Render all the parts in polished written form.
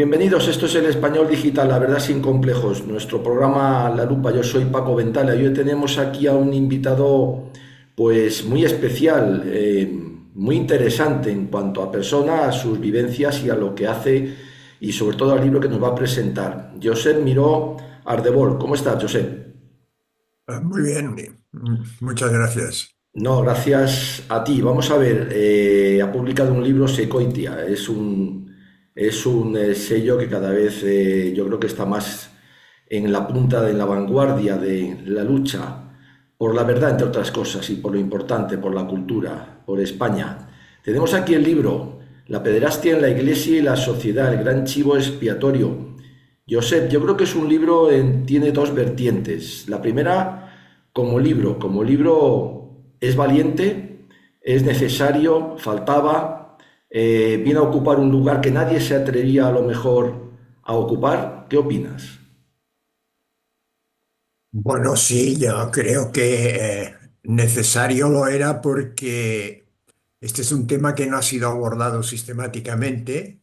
Bienvenidos, esto es el Español Digital, la verdad sin complejos. Nuestro programa La Lupa, yo soy Paco Ventala y hoy tenemos aquí a un invitado pues muy especial, muy interesante en cuanto a persona, a sus vivencias y a lo que hace y sobre todo al libro que nos va a presentar. Josep Miró Ardebol, ¿cómo estás, Josep? Muy bien, muchas gracias. No, gracias a ti. Vamos a ver, ha publicado un libro Secoitia. Es un sello que cada vez yo creo que está más en la punta de la vanguardia de la lucha por la verdad, entre otras cosas, y por lo importante, por la cultura, por España. Tenemos aquí el libro, La pederastia en la Iglesia y la sociedad, el gran chivo expiatorio. Josep, yo creo que es un libro, tiene dos vertientes. La primera, como libro es valiente, es necesario, faltaba, viene a ocupar un lugar que nadie se atrevía a lo mejor a ocupar. ¿Qué opinas? Bueno, sí, yo creo que necesario lo era porque este es un tema que no ha sido abordado sistemáticamente,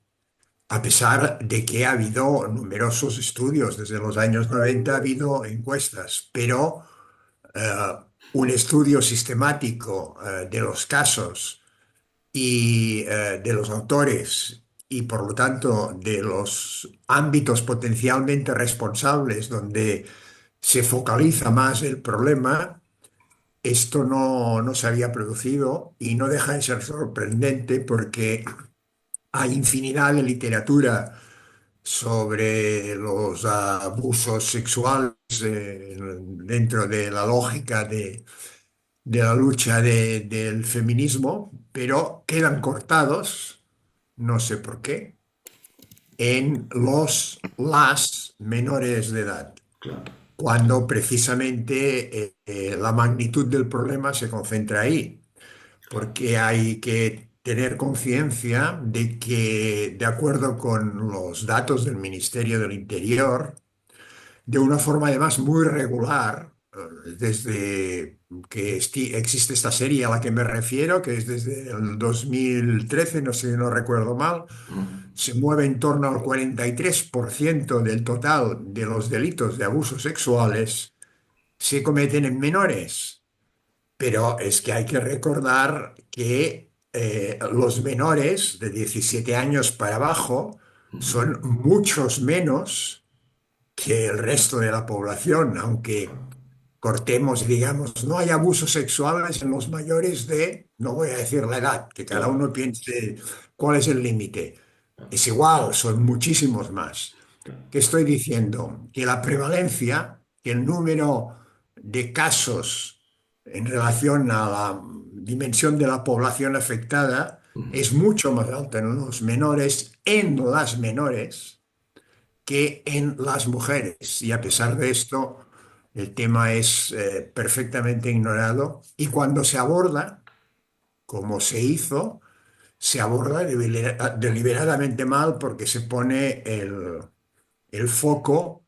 a pesar de que ha habido numerosos estudios. Desde los años 90 ha habido encuestas, pero eh, un estudio sistemático de los casos y de los autores y por lo tanto de los ámbitos potencialmente responsables donde se focaliza más el problema, esto no se había producido y no deja de ser sorprendente porque hay infinidad de literatura sobre los abusos sexuales dentro de la lógica de la lucha del feminismo, pero quedan cortados, no sé por qué, en las menores de edad, Claro. cuando precisamente la magnitud del problema se concentra ahí, porque hay que tener conciencia de que, de acuerdo con los datos del Ministerio del Interior, de una forma además muy regular, desde que existe esta serie a la que me refiero, que es desde el 2013, no sé, no recuerdo mal, se mueve en torno al 43% del total de los delitos de abusos sexuales se cometen en menores. Pero es que hay que recordar que los menores de 17 años para abajo son muchos menos que el resto de la población, aunque cortemos, digamos, no hay abusos sexuales en los mayores de, no voy a decir la edad, que cada Claro. uno piense cuál es el límite. Es igual, son muchísimos más. ¿Qué estoy diciendo? Que la prevalencia, que el número de casos en relación a la dimensión de la población afectada es mucho más alta en los menores, en las menores, que en las mujeres. Y a pesar de esto, el tema es perfectamente ignorado. Y cuando se aborda, como se hizo, se aborda deliberadamente mal porque se pone el foco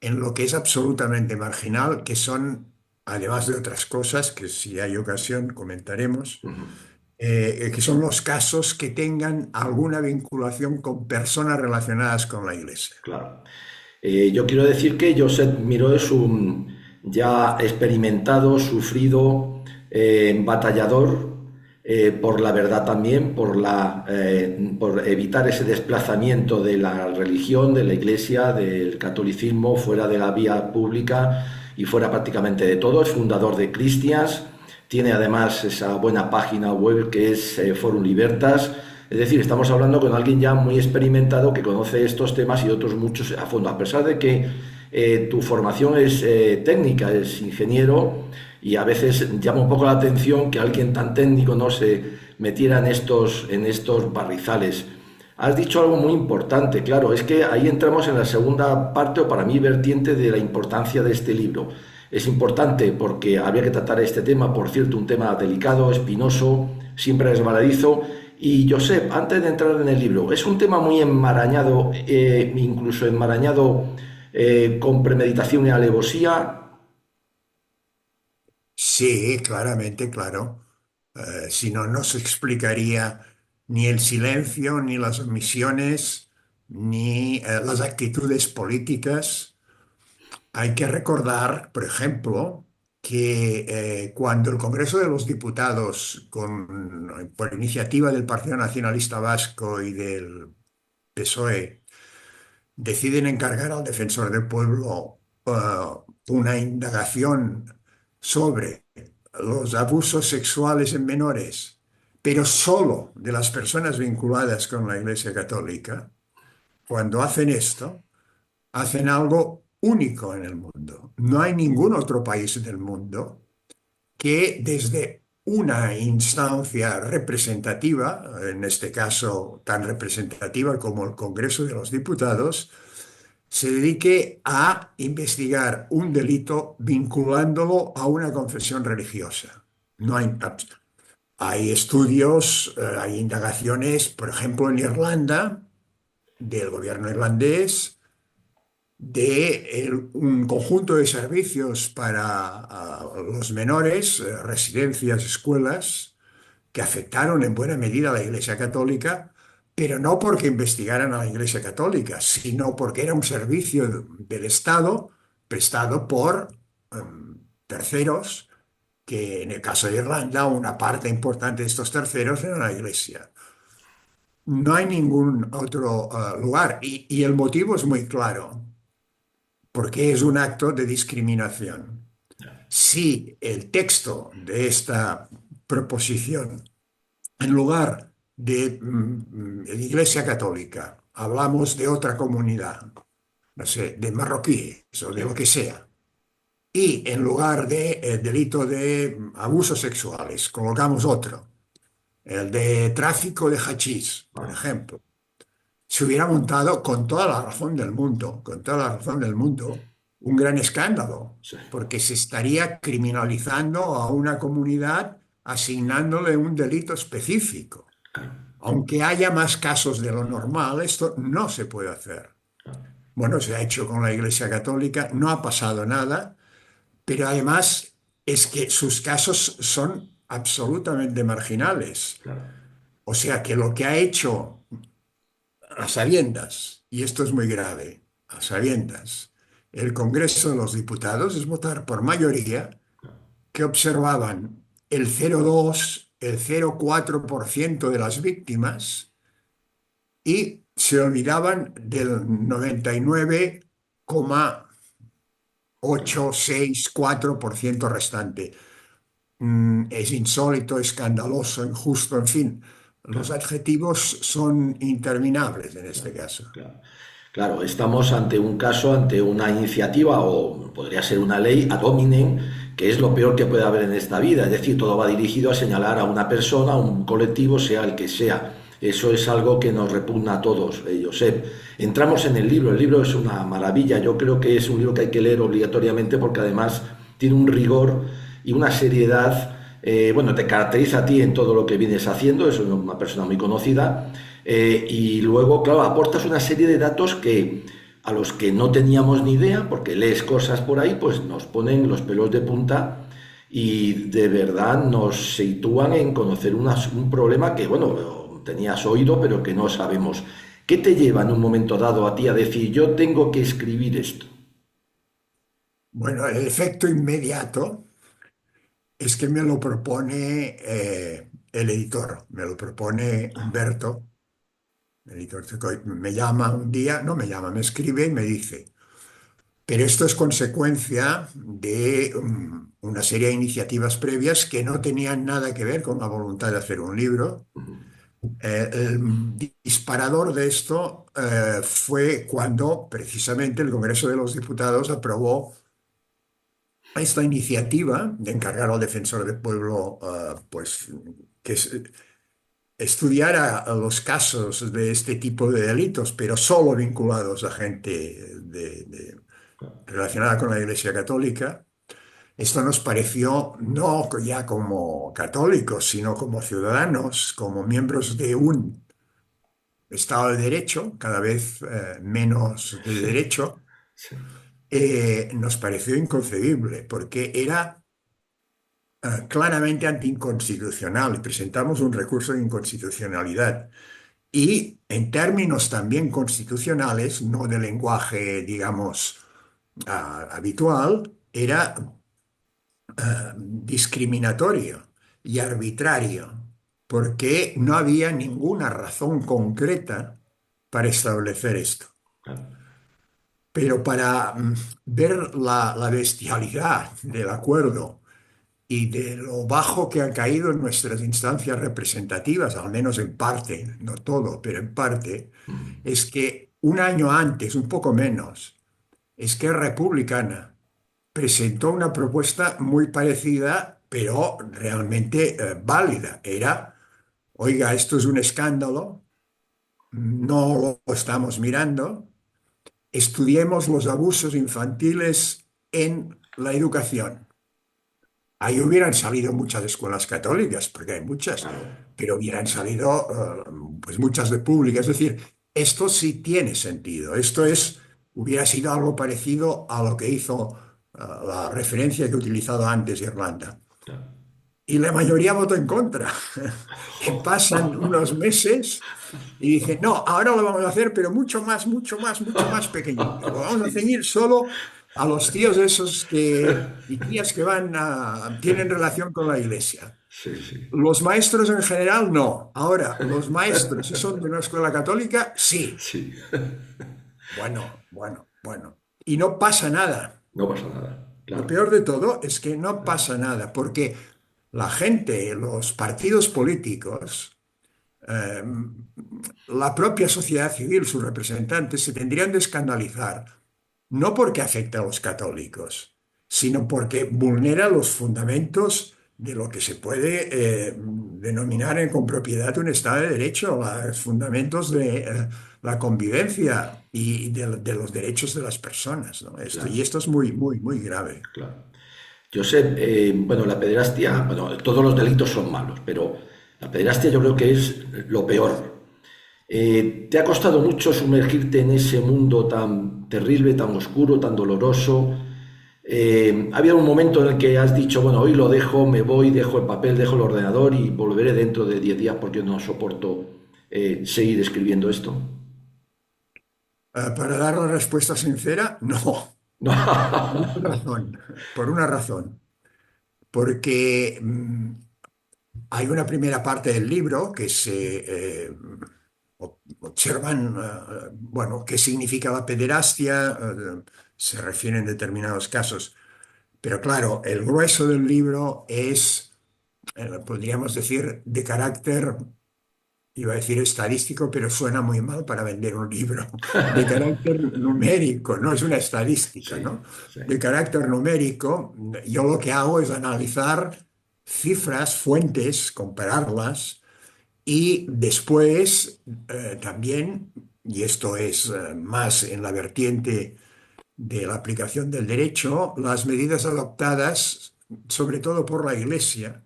en lo que es absolutamente marginal, que son, además de otras cosas, que si hay ocasión comentaremos, que son los casos que tengan alguna vinculación con personas relacionadas con la Iglesia. Claro. Yo quiero decir que Josep Miró es un ya experimentado, sufrido, batallador por la verdad también, por evitar ese desplazamiento de la religión, de la iglesia, del catolicismo fuera de la vía pública y fuera prácticamente de todo. Es fundador de Cristias, tiene además esa buena página web que es Forum Libertas. Es decir, estamos hablando con alguien ya muy experimentado que conoce estos temas y otros muchos a fondo, a pesar de que tu formación es técnica, es ingeniero y a veces llama un poco la atención que alguien tan técnico no se metiera en estos barrizales. Has dicho algo muy importante, claro, es que ahí entramos en la segunda parte o para mí vertiente de la importancia de este libro. Es importante porque había que tratar este tema, por cierto, un tema delicado, espinoso, siempre resbaladizo. Y Josep, antes de entrar en el libro, es un tema muy enmarañado, incluso enmarañado con premeditación y alevosía. Sí, claramente, claro. Si no, no se explicaría ni el silencio ni las omisiones ni las actitudes políticas. Hay que recordar, por ejemplo, que cuando el Congreso de los Diputados, por iniciativa del Partido Nacionalista Vasco y del PSOE, deciden encargar al Defensor del Pueblo una indagación sobre los abusos sexuales en menores, pero solo de las personas vinculadas con la Iglesia Católica, cuando hacen esto, hacen algo único en el mundo. No hay ningún otro país del mundo que desde una instancia representativa, en este caso tan representativa como el Congreso de los Diputados, se dedique a investigar un delito vinculándolo a una confesión religiosa. No hay, hay estudios, hay indagaciones, por ejemplo, en Irlanda, del gobierno irlandés, de un conjunto de servicios para los menores, residencias, escuelas, que afectaron en buena medida a la Iglesia Católica, pero no porque investigaran a la Iglesia Católica, sino porque era un servicio del Estado prestado por terceros, que en el caso de Irlanda, una parte importante de estos terceros era la Iglesia. No hay ningún otro lugar y el motivo es muy claro, porque es un acto de discriminación. Si el texto de esta proposición, en lugar de Iglesia Católica, hablamos de otra comunidad, no sé, de marroquíes o de lo que sea, y en lugar de delito de abusos sexuales, colocamos otro, el de tráfico de hachís, por Ah, ejemplo, se hubiera montado con toda la razón del mundo, con toda la razón del mundo, un gran escándalo, sí, porque se estaría criminalizando a una comunidad asignándole un delito específico. claro, Aunque haya más casos de lo normal, esto no se puede hacer. claro, Bueno, se ha hecho con la Iglesia Católica, no ha pasado nada, pero además es que sus casos son absolutamente marginales. claro. O sea que lo que ha hecho a sabiendas, y esto es muy grave, a sabiendas, el Congreso de los Diputados es votar por mayoría que observaban el 0,2, el 0,4% de las víctimas y se olvidaban del 99,864% restante. Es insólito, escandaloso, injusto, en fin. Los Claro. adjetivos son interminables en este Claro, caso. claro. Claro, estamos ante un caso, ante una iniciativa o podría ser una ley ad hominem, que es lo peor que puede haber en esta vida. Es decir, todo va dirigido a señalar a una persona, a un colectivo, sea el que sea. Eso es algo que nos repugna a todos, Josep. Entramos en el libro es una maravilla. Yo creo que es un libro que hay que leer obligatoriamente porque además tiene un rigor y una seriedad. Bueno, te caracteriza a ti en todo lo que vienes haciendo, es una persona muy conocida. Y luego, claro, aportas una serie de datos que a los que no teníamos ni idea, porque lees cosas por ahí, pues nos ponen los pelos de punta y de verdad nos sitúan en conocer un problema que, bueno, tenías oído, pero que no sabemos. ¿Qué te lleva en un momento dado a ti a decir, yo tengo que escribir esto? Bueno, el efecto inmediato es que me lo propone el editor, me lo propone Humberto, el editor. Me llama un día, no me llama, me escribe y me dice, pero esto es consecuencia de una serie de iniciativas previas que no tenían nada que ver con la voluntad de hacer un libro. El disparador de esto fue cuando precisamente el Congreso de los Diputados aprobó esta iniciativa de encargar al defensor del pueblo, pues, estudiara los casos de este tipo de delitos, pero solo vinculados a gente relacionada con la Iglesia Católica. Esto nos pareció no ya como católicos, sino como ciudadanos, como miembros de un Estado de Derecho, cada vez menos de Sí, derecho, sí, nos pareció inconcebible, porque era claramente anticonstitucional y presentamos un recurso de inconstitucionalidad. y en términos también constitucionales, no de lenguaje, digamos, habitual, era discriminatorio y arbitrario, porque no había ninguna razón concreta para establecer esto. claro, Pero para ver la bestialidad del acuerdo y de lo bajo que han caído en nuestras instancias representativas, al menos en parte, no todo, pero en parte, es que un año antes, un poco menos, Esquerra Republicana presentó una propuesta muy parecida, pero realmente válida. Era, oiga, esto es un escándalo, no lo estamos mirando, estudiemos los abusos infantiles en la educación. Ahí hubieran salido muchas escuelas católicas, porque hay muchas, claro. pero hubieran salido pues muchas de públicas. Es decir, esto sí tiene sentido. Esto es, hubiera sido algo parecido a lo que hizo la referencia que he utilizado antes Irlanda. Claro. Y la mayoría votó en contra. Y pasan unos meses y dicen, no, ahora lo vamos a hacer, pero mucho más, mucho más, mucho más pequeñito. Lo vamos a ceñir solo a los tíos esos que, y tías que tienen relación con la iglesia. Sí, sí, Los maestros en general, no. Ahora, los maestros, si son de una escuela católica, sí. sí. Bueno, bueno, bueno. Y no pasa nada. No pasa nada, Lo claro. peor de todo es que no pasa nada, porque la gente, los partidos políticos, eh, la propia sociedad civil, sus representantes, se tendrían de escandalizar, no porque afecta a los católicos, sino porque vulnera los fundamentos de lo que se puede denominar con propiedad un Estado de Derecho, los fundamentos de la convivencia y de los derechos de las personas, ¿no? Y Claro, esto es muy, muy, muy grave. claro. Josep, bueno, la pederastia, bueno, todos los delitos son malos, pero la pederastia yo creo que es lo peor. ¿Te ha costado mucho sumergirte en ese mundo tan terrible, tan oscuro, tan doloroso? ¿Ha habido un momento en el que has dicho, bueno, hoy lo dejo, me voy, dejo el papel, dejo el ordenador y volveré dentro de 10 días porque no soporto seguir escribiendo esto? Para dar la respuesta sincera, no. No. Por una razón, por una razón. Porque hay una primera parte del libro que se observan, bueno, qué significa la pederastia, se refiere en determinados casos. Pero claro, el grueso del libro es, podríamos decir, de carácter, iba a decir estadístico, pero suena muy mal para vender un libro, de carácter numérico, no es una estadística, Sí, ¿no? sí. De carácter numérico, yo lo que hago es analizar cifras, fuentes, compararlas y después también, y esto es más en la vertiente de la aplicación del derecho, las medidas adoptadas, sobre todo por la Iglesia,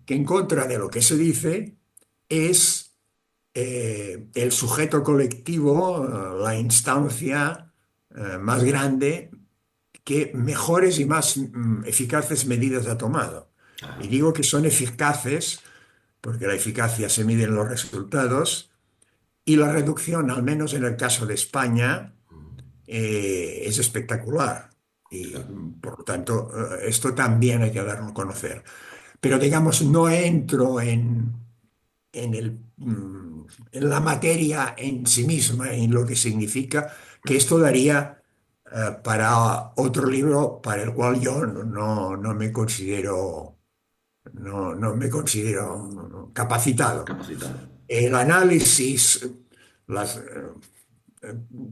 que en contra de lo que se dice es el sujeto colectivo, la instancia más grande que mejores y más eficaces medidas ha tomado. Y digo que son eficaces porque la eficacia se mide en los resultados y la reducción, al menos en el caso de España, es espectacular. Y por lo tanto, esto también hay que darlo a conocer. Pero digamos, no entro en la materia en sí misma, en lo que significa, que esto daría para otro libro para el cual yo no me considero, no me considero capacitado. Capacitado. El análisis, las,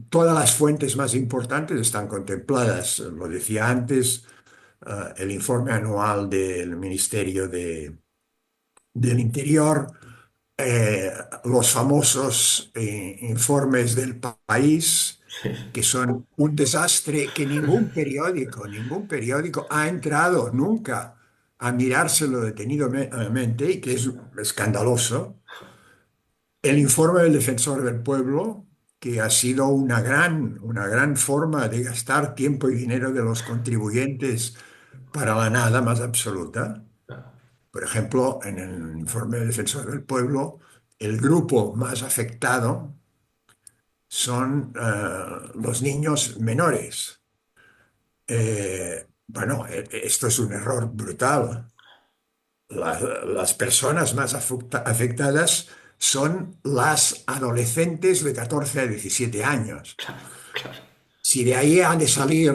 todas las fuentes más importantes están contempladas. Lo decía antes, el informe anual del Ministerio del Interior, eh, los famosos informes del país, que son un desastre que ningún periódico ha entrado nunca a mirárselo detenidamente y que es escandaloso. El informe del Defensor del Pueblo, que ha sido una gran forma de gastar tiempo y dinero de los contribuyentes para la nada más absoluta. Por ejemplo, en el informe del Defensor del Pueblo el grupo más afectado son los niños menores. Bueno, esto es un error brutal. Las personas más afectadas son las adolescentes de 14 a 17 años. Claro, claro, Si de ahí han de salir,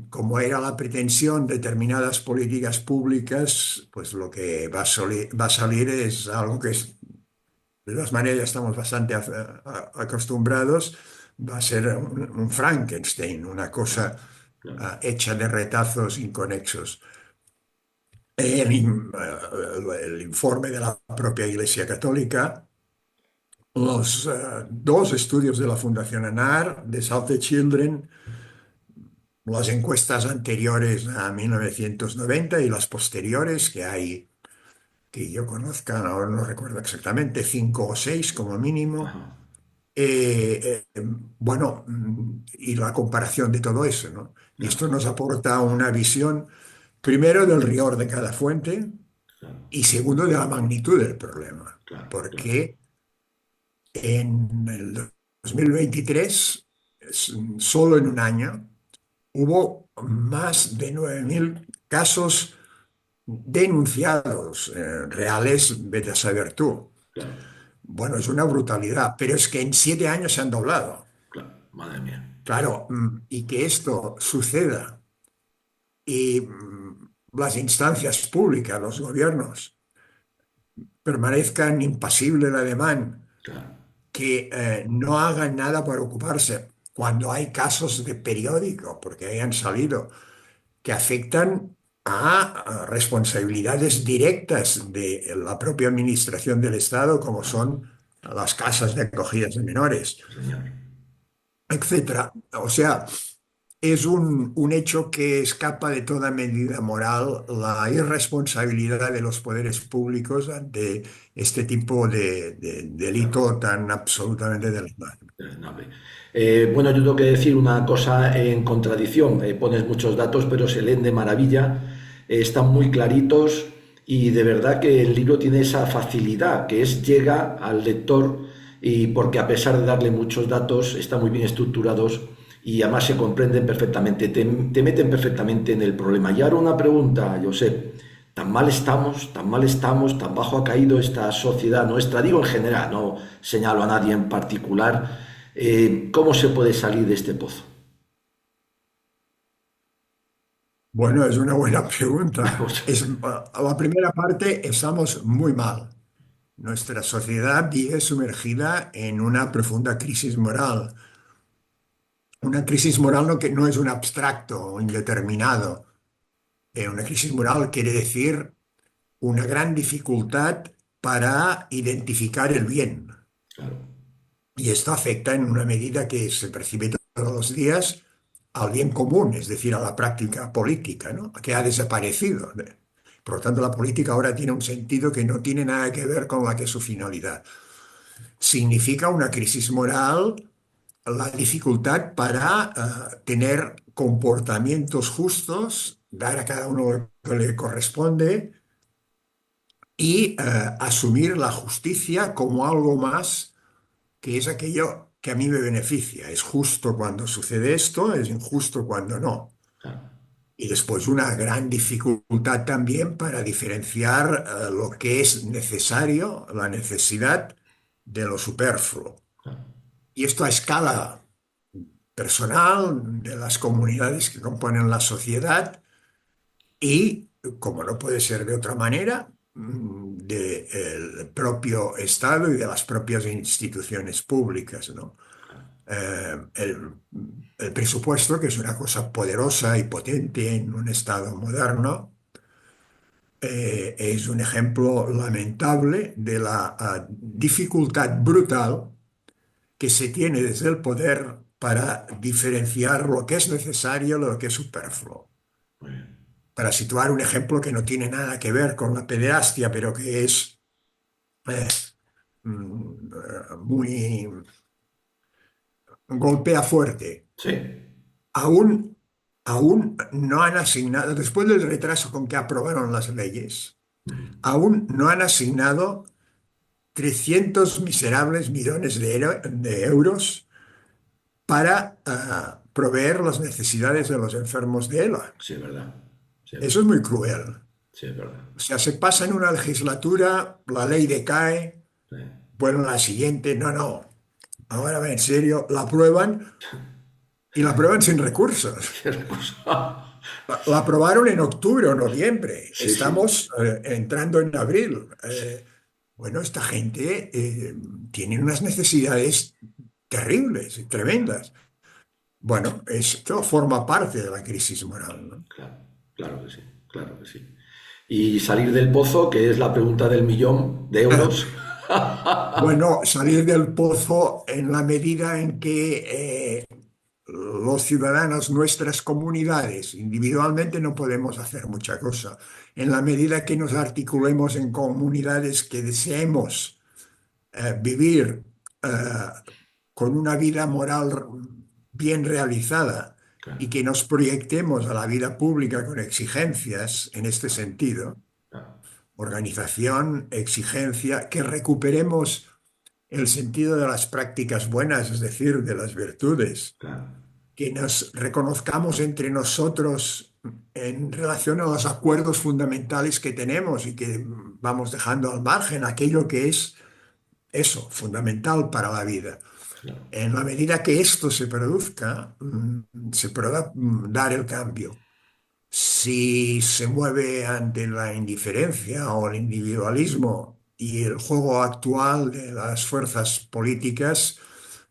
como era la pretensión, determinadas políticas públicas, pues lo que va a salir es algo que de todas maneras estamos bastante acostumbrados, va a ser un Frankenstein, una cosa claro. hecha de retazos inconexos. El informe de la propia Iglesia Católica, los dos estudios de la Fundación ANAR, de Save the Children, las encuestas anteriores a 1990 y las posteriores que hay, que yo conozca, ahora no recuerdo exactamente, cinco o seis como mínimo. Ajá, Bueno, y la comparación de todo eso, ¿no? Y claro, esto nos aporta una visión, primero, del rigor de cada fuente claro, y segundo, de la magnitud del problema. claro, claro, Porque en el 2023, solo en un año, hubo más de 9.000 casos denunciados, reales, vete a saber tú. claro, Bueno, es una brutalidad, pero es que en 7 años se han doblado. claro, madre mía. Claro, y que esto suceda y las instancias públicas, los gobiernos, permanezcan impasibles el ademán, Claro, que no hagan nada para ocuparse cuando hay casos de periódico, porque hayan salido, que afectan a responsabilidades directas de la propia administración del Estado, como son las casas de acogidas de menores, sí, señor. etcétera. O sea, es un hecho que escapa de toda medida moral, la irresponsabilidad de los poderes públicos ante este tipo de Claro. delito tan absolutamente deleznable. Deleznable. Bueno, yo tengo que decir una cosa en contradicción. Pones muchos datos, pero se leen de maravilla, están muy claritos y de verdad que el libro tiene esa facilidad, que es llega al lector y porque a pesar de darle muchos datos, están muy bien estructurados y además se comprenden perfectamente, te meten perfectamente en el problema. Y ahora una pregunta, Josep. Tan mal estamos, tan bajo ha caído esta sociedad nuestra, digo en general, no señalo a nadie en particular. ¿Cómo se puede salir de este pozo? Bueno, es una buena pregunta. La primera parte, estamos muy mal. Nuestra sociedad vive sumergida en una profunda crisis moral. Una crisis moral no, que no es un abstracto o indeterminado. Una crisis moral quiere decir una gran dificultad para identificar el bien. Claro, Y esto afecta en una medida que se percibe todos los días al bien común, es decir, a la práctica política, ¿no? Que ha desaparecido. Por lo tanto, la política ahora tiene un sentido que no tiene nada que ver con la que es su finalidad. Significa una crisis moral, la dificultad para tener comportamientos justos, dar a cada uno lo que le corresponde y asumir la justicia como algo más que es aquello que a mí me beneficia. Es justo cuando sucede esto, es injusto cuando no. claro, Y después una gran dificultad también para diferenciar lo que es necesario, la necesidad, de lo superfluo. claro, Y esto a escala personal, de las comunidades que componen la sociedad y, como no puede ser de otra manera, del propio Estado y de las propias instituciones públicas, ¿no? El presupuesto, que es una cosa poderosa y potente en un Estado moderno, es un ejemplo lamentable de la dificultad brutal que se tiene desde el poder para diferenciar lo que es necesario de lo que es superfluo. muy bien. Para situar un ejemplo que no tiene nada que ver con la pederastia, pero que es eh, muy golpea fuerte. Sí, Aún, aún no han asignado, después del retraso con que aprobaron las leyes, aún no han asignado 300 miserables millones de euros para proveer las necesidades de los enfermos de ELA. Sí, es verdad. Sí, es Eso verdad. es muy cruel. Sí, es verdad. O sea, se pasa en una legislatura, la ley decae, Sí. bueno, la siguiente, no, no, ahora va en serio, la aprueban y la aprueban sin recursos. Qué cosa. La aprobaron en octubre o noviembre, Sí, sí. estamos entrando en abril. Bueno, esta gente tiene unas necesidades terribles y tremendas. Bueno, esto forma parte de la crisis moral, ¿no? Claro, claro que sí, claro que sí. Y salir del pozo, que es la pregunta del millón de euros. Bueno, salir del pozo en la medida en que los ciudadanos, nuestras comunidades, individualmente no podemos hacer mucha cosa. En la medida que nos articulemos en comunidades que deseemos vivir eh, con una vida moral bien realizada y Claro, que nos proyectemos a la vida pública con exigencias en este sentido, claro, organización, exigencia, que recuperemos el sentido de las prácticas buenas, es decir, de las virtudes, claro, que nos reconozcamos entre nosotros en relación a los acuerdos fundamentales que tenemos y que vamos dejando al margen aquello que es eso, fundamental para la vida. claro. En la medida que esto se produzca, se podrá dar el cambio. Si se mueve ante la indiferencia o el individualismo y el juego actual de las fuerzas políticas,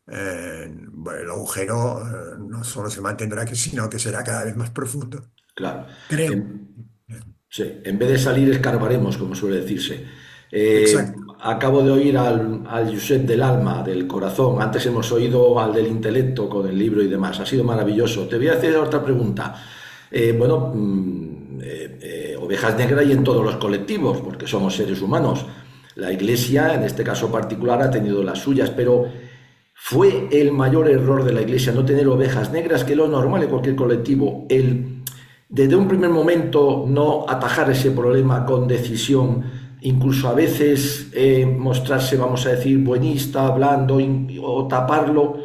bueno, el agujero no solo se mantendrá, sino que será cada vez más profundo. Claro. Creo. Sí, en vez de salir, escarbaremos, como suele decirse. Exacto. Acabo de oír al Josep del alma, del corazón. Antes hemos oído al del intelecto con el libro y demás. Ha sido maravilloso. Te voy a hacer otra pregunta. Bueno, ovejas negras y en todos los colectivos, porque somos seres humanos. La Iglesia, en este caso particular, ha tenido las suyas, pero fue el mayor error de la Iglesia no tener ovejas negras, que es lo normal en cualquier colectivo. Desde un primer momento no atajar ese problema con decisión, incluso a veces mostrarse, vamos a decir, buenista, hablando o taparlo.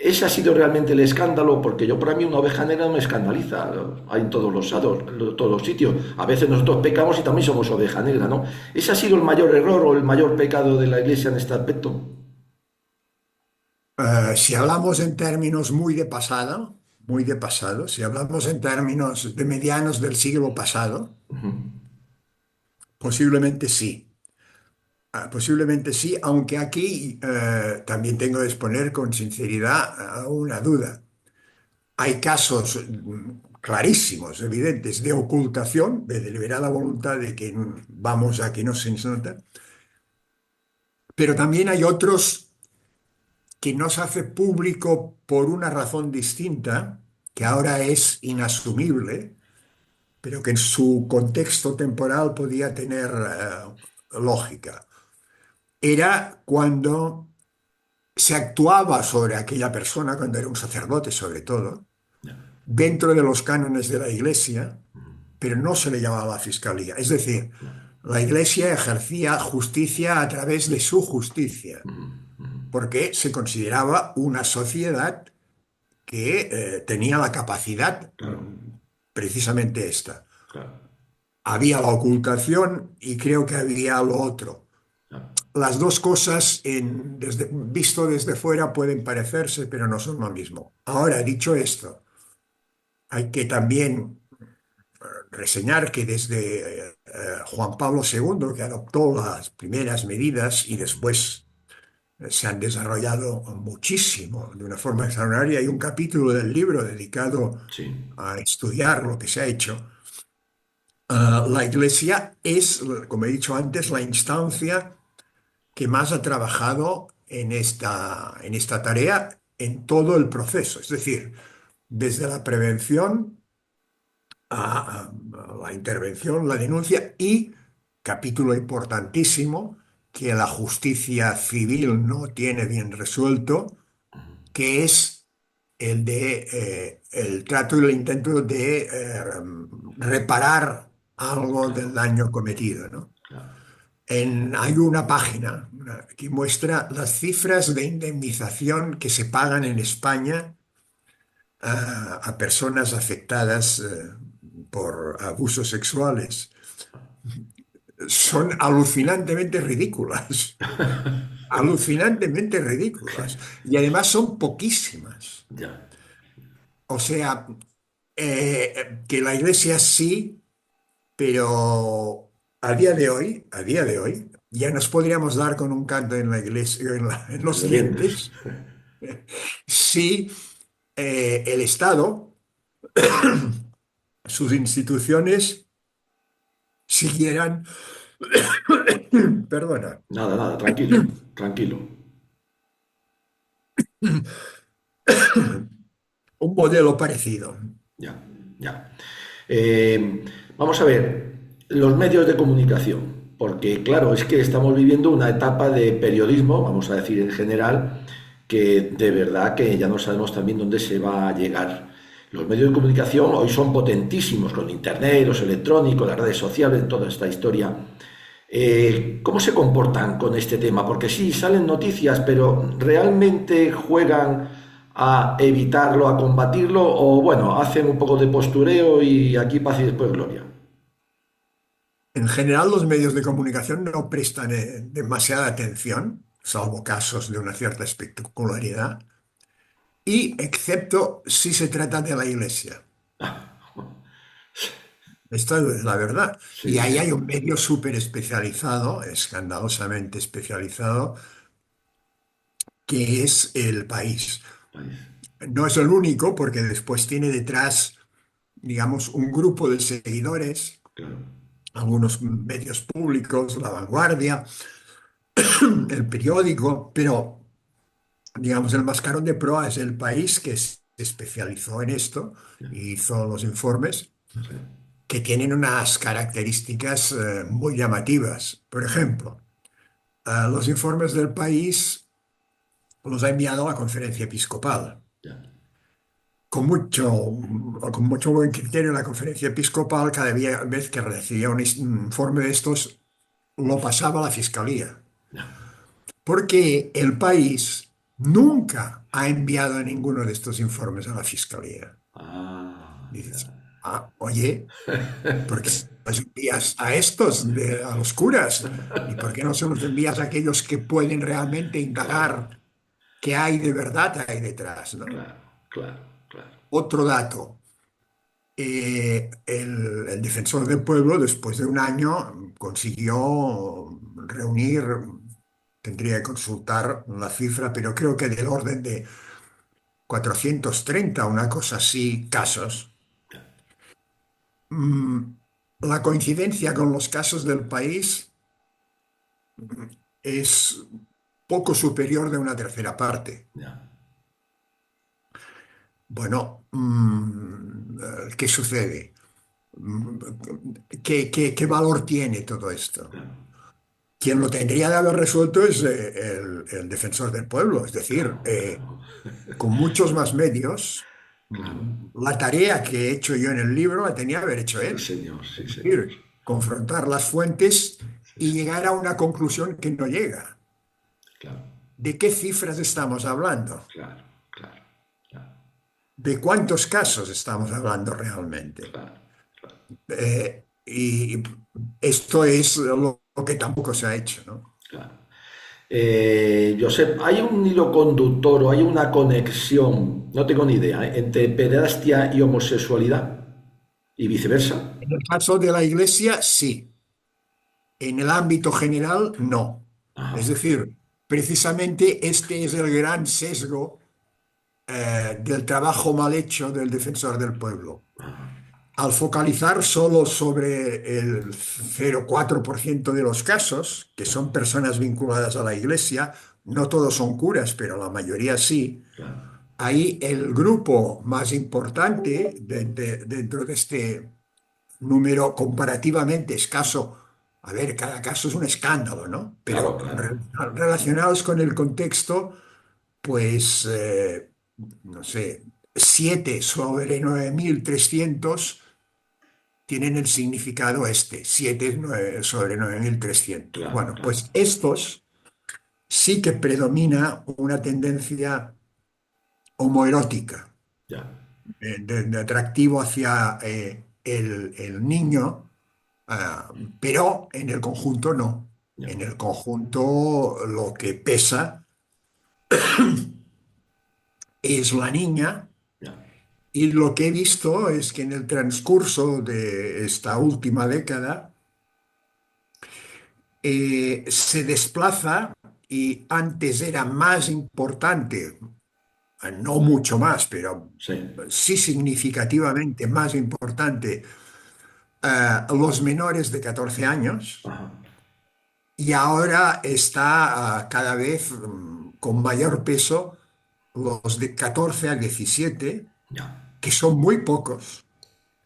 Ese ha sido realmente el escándalo, porque yo para mí una oveja negra no me escandaliza, hay en todos los lados, en todos los sitios. A veces nosotros pecamos y también somos oveja negra, ¿no? Ese ha sido el mayor error o el mayor pecado de la Iglesia en este aspecto. Si hablamos en términos muy de pasado, si hablamos en términos de medianos del siglo pasado, posiblemente sí. Posiblemente sí, aunque aquí también tengo que exponer con sinceridad una duda. Hay casos clarísimos, evidentes, de ocultación, de deliberada voluntad de que vamos a que no se nos nota, pero también hay otros que no se hace público por una razón distinta, que ahora es inasumible, pero que en su contexto temporal podía tener lógica. Era cuando se actuaba sobre aquella persona, cuando era un sacerdote sobre todo, dentro de los cánones de la Iglesia, pero no se le llamaba fiscalía. Es decir, la Iglesia ejercía justicia a través de su justicia, porque se consideraba una sociedad que tenía la capacidad, Claro, precisamente esta. claro, Había la ocultación y creo que había lo otro. claro. Las dos cosas, visto desde fuera, pueden parecerse, pero no son lo mismo. Ahora, dicho esto, hay que también reseñar que desde Juan Pablo II, que adoptó las primeras medidas y después se han desarrollado muchísimo, de una forma extraordinaria, hay un capítulo del libro dedicado Sí, a estudiar lo que se ha hecho. La Iglesia es, como he dicho antes, la instancia que más ha trabajado en esta tarea en todo el proceso, es decir, desde la prevención a la intervención, la denuncia y, capítulo importantísimo, que la justicia civil no tiene bien resuelto, que es el de el trato y el intento de reparar algo del daño cometido, ¿no? claro. Hay una página que muestra las cifras de indemnización que se pagan en España a personas afectadas por abusos sexuales. Son alucinantemente ridículas, alucinantemente ridículas. Y además son poquísimas. Ya. O sea, que la Iglesia sí, pero a día de hoy, ya nos podríamos dar con un canto en la iglesia, en En los los dientes. dientes, si el Estado, sus instituciones, siguieran, perdona, Nada, nada, tranquilo, tranquilo. un modelo parecido. Ya, ya. Vamos a ver, los medios de comunicación, porque claro, es que estamos viviendo una etapa de periodismo, vamos a decir en general, que de verdad que ya no sabemos también dónde se va a llegar. Los medios de comunicación hoy son potentísimos con Internet, los electrónicos, las redes sociales, toda esta historia. ¿Cómo se comportan con este tema? Porque sí, salen noticias, pero ¿realmente juegan a evitarlo, a combatirlo? O bueno, hacen un poco de postureo y aquí paz y después gloria. En general, los medios de comunicación no prestan demasiada atención, salvo casos de una cierta espectacularidad, y excepto si se trata de la iglesia. Esta es la verdad. Sí, Y ahí sí. hay un medio súper especializado, escandalosamente especializado, que es El País. País. No es el único, porque después tiene detrás, digamos, un grupo de seguidores, Claro. algunos medios públicos, La Vanguardia, El Periódico, pero, digamos, el mascarón de proa es El País, que se especializó en esto Ya, y hizo los informes, sí. que tienen unas características muy llamativas. Por ejemplo, los informes del País los ha enviado a la conferencia episcopal. Ya. Con mucho buen criterio, la conferencia episcopal, cada vez que recibía un informe de estos, lo pasaba a la fiscalía. Ya. Porque el país nunca ha enviado ninguno de estos informes a la fiscalía. Ah, ya. Dices, oye, ¿por qué los envías a estos, a los curas? ¿Y por qué no se los envías a aquellos que pueden realmente Claro, indagar qué hay de verdad ahí detrás, ¿no? claro, claro, claro. Otro dato. El defensor del pueblo, después de un año, consiguió reunir, tendría que consultar la cifra, pero creo que del orden de 430, una cosa así, casos. Mm, la coincidencia con los casos del país es poco superior de una tercera parte. Ya. Bueno, ¿qué sucede? Mm, ¿Qué valor tiene todo esto? Claro, Quien lo tendría de haber resuelto es el defensor del pueblo, es claro, decir, claro, con muchos más medios, claro. la tarea que he hecho yo en el libro la tenía que haber hecho Sí, él. señor, sí, Es señor. decir, confrontar las fuentes Sí, y sí. llegar a una conclusión que no llega. Claro, ¿De qué cifras estamos hablando? claro, claro, claro, ¿De cuántos casos estamos hablando realmente? claro, claro. Y esto es lo que tampoco se ha hecho, ¿no? Claro. Josep, ¿hay un hilo conductor o hay una conexión, no tengo ni idea, entre pederastia y homosexualidad y viceversa? En el caso de la Iglesia, sí. En el ámbito general, no. Es Ajá, decir, precisamente este es el gran sesgo del trabajo mal hecho del defensor del pueblo. Al focalizar solo sobre el 0,4% de los casos, que son personas vinculadas a la Iglesia, no todos son curas, pero la mayoría sí, claro, ahí el grupo más importante dentro de este número comparativamente escaso. A ver, cada caso es un escándalo, ¿no? claro, Pero claro, relacionados con el contexto, pues, no sé, 7 sobre 9.300 tienen el significado este, 7 sobre 9.300. claro, Bueno, claro. pues estos sí que predomina una tendencia homoerótica, Ya, de atractivo hacia el niño, pero en el conjunto no. ya, En el conjunto lo que pesa es la niña, ya, y lo que he visto es que en el transcurso de esta última década se desplaza, y antes era más importante, no mucho más, pero sí, sí significativamente más importante, los menores de 14 años, ajá, y ahora está cada vez con mayor peso los de 14 a 17, ya, que son muy pocos.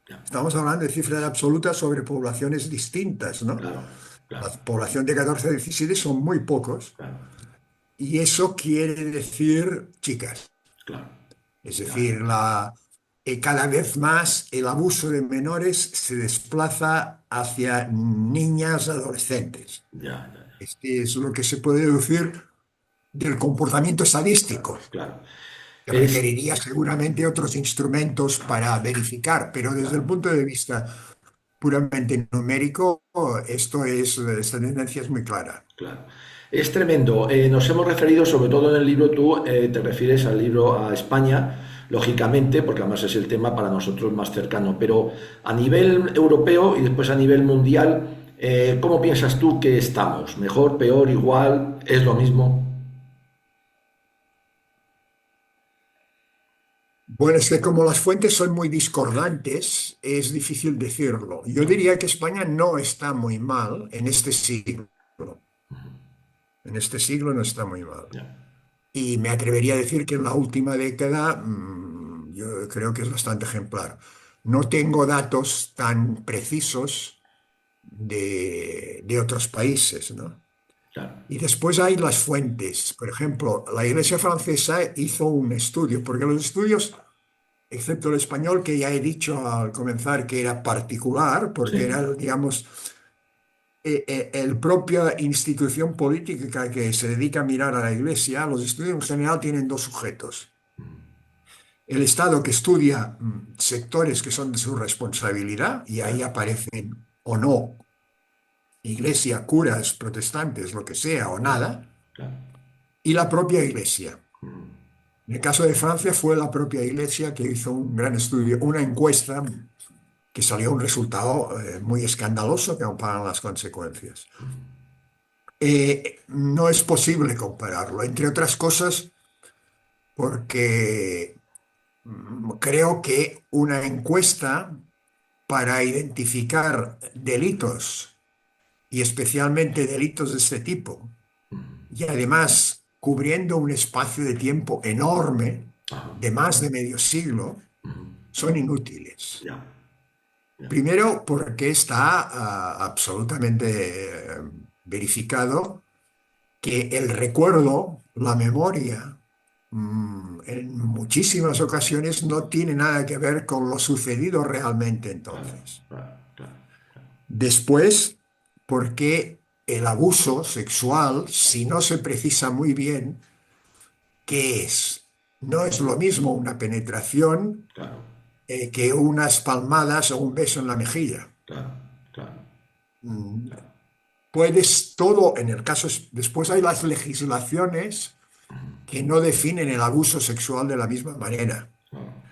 ya, Estamos hablando de cifras absolutas sobre poblaciones distintas, ¿no? claro, La claro, población de 14 a 17 son muy pocos, claro, y eso quiere decir chicas. claro, Es ya, decir, cada vez más el abuso de menores se desplaza hacia niñas adolescentes. ya, ya, ya, Este es lo que se puede deducir del comportamiento estadístico, claro. que Es, requeriría seguramente otros instrumentos para verificar, pero desde el claro, punto de vista puramente numérico, esta tendencia es muy clara. claro. Es tremendo. Nos hemos referido, sobre todo en el libro, tú te refieres al libro a España, lógicamente, porque además es el tema para nosotros más cercano, pero a nivel europeo y después a nivel mundial, ¿cómo piensas tú que estamos? ¿Mejor, peor, igual? ¿Es lo mismo? Bueno, es que como las fuentes son muy discordantes, es difícil decirlo. Yo Claro, diría que España no está muy mal en este siglo. En este siglo no está muy mal. ya, Y me atrevería a decir que en la última década, yo creo que es bastante ejemplar. No tengo datos tan precisos de otros países, ¿no? claro, Y después hay las fuentes. Por ejemplo, la Iglesia francesa hizo un estudio, porque los estudios, excepto el español, que ya he dicho al comenzar que era particular, porque sí, era, digamos, el propia institución política que se dedica a mirar a la Iglesia. Los estudios en general tienen dos sujetos: el Estado, que estudia sectores que son de su responsabilidad, y ahí claro, aparecen o no Iglesia, curas, protestantes, lo que sea, o claro, nada, claro, y la propia Iglesia. En el caso de Francia fue la propia Iglesia que hizo un gran estudio, una encuesta que salió un resultado muy escandaloso, que aún pagan las consecuencias. No es posible compararlo, entre otras cosas, porque creo que una encuesta para identificar delitos, y especialmente delitos de este tipo, y además cubriendo un espacio de tiempo enorme, ajá, de más de medio siglo, son inútiles. ya, ya, Primero, porque está absolutamente verificado que el recuerdo, la memoria, en muchísimas ocasiones no tiene nada que ver con lo sucedido realmente claro, entonces. claro, claro, Después, porque el abuso sexual, si no se precisa muy bien qué es, no es lo mismo una penetración claro, que unas palmadas o un beso en la mejilla. claro, claro, Mm, Puedes todo, en el caso, después hay las legislaciones que no definen el abuso sexual de la misma manera. claro,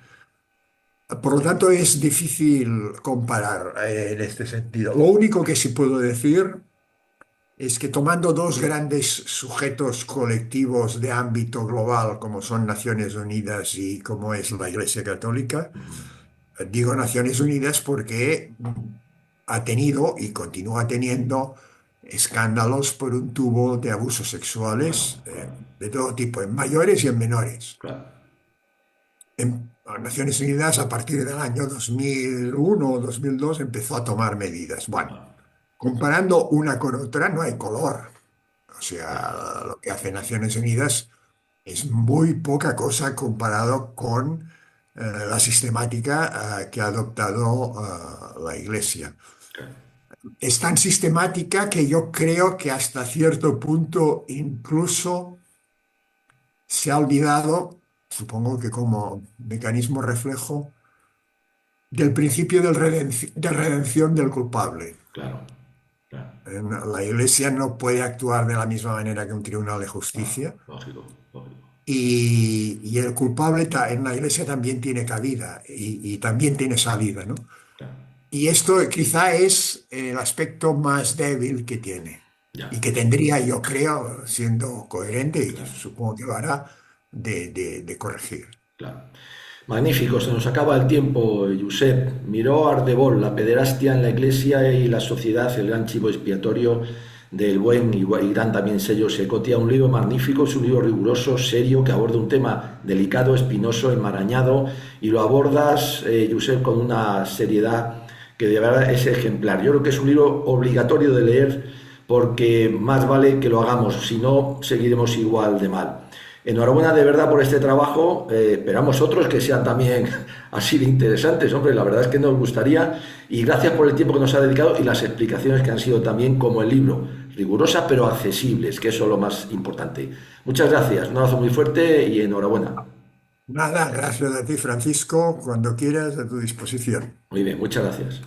Por lo tanto, es difícil comparar en este sentido. Lo único que sí puedo decir es que, tomando dos grandes sujetos colectivos de ámbito global, como son Naciones Unidas y como es la Iglesia Católica, digo Naciones Unidas porque ha tenido y continúa teniendo escándalos por un tubo de abusos claro, sexuales claro, de todo tipo, en mayores y en menores. claro, Naciones Unidas, a partir del año 2001 o 2002, empezó a tomar medidas. Bueno, comparando una con otra no hay color. O sea, lo que hace Naciones Unidas es muy poca cosa comparado con la sistemática que ha adoptado la Iglesia. claro, Es tan sistemática que yo creo que hasta cierto punto incluso se ha olvidado, supongo que como mecanismo reflejo, del principio de redención del culpable. claro, claro. La Iglesia no puede actuar de la misma manera que un tribunal de Ah, justicia lógico, lógico. y el culpable en la Iglesia también tiene cabida y también tiene salida, ¿no? Claro, Y esto quizá es el aspecto más débil que tiene ya, y que tendría, yo creo, siendo coherente, y claro, supongo que lo hará, de corregir. claro. Magnífico, se nos acaba el tiempo, Josep. Miró Ardebol, la pederastia en la iglesia y la sociedad, el gran chivo expiatorio del buen y gran también sello Secotia. Un libro magnífico, es un libro riguroso, serio, que aborda un tema delicado, espinoso, enmarañado, y lo abordas, Josep, con una seriedad que de verdad es ejemplar. Yo creo que es un libro obligatorio de leer porque más vale que lo hagamos, si no seguiremos igual de mal. Enhorabuena de verdad por este trabajo, esperamos otros que sean también así de interesantes, hombre, la verdad es que nos gustaría y gracias por el tiempo que nos ha dedicado y las explicaciones que han sido también como el libro, rigurosas pero accesibles, que eso es lo más importante. Muchas gracias, un abrazo muy fuerte y enhorabuena. Nada, gracias a ti, Francisco, cuando quieras, a tu disposición. Muy bien, muchas gracias.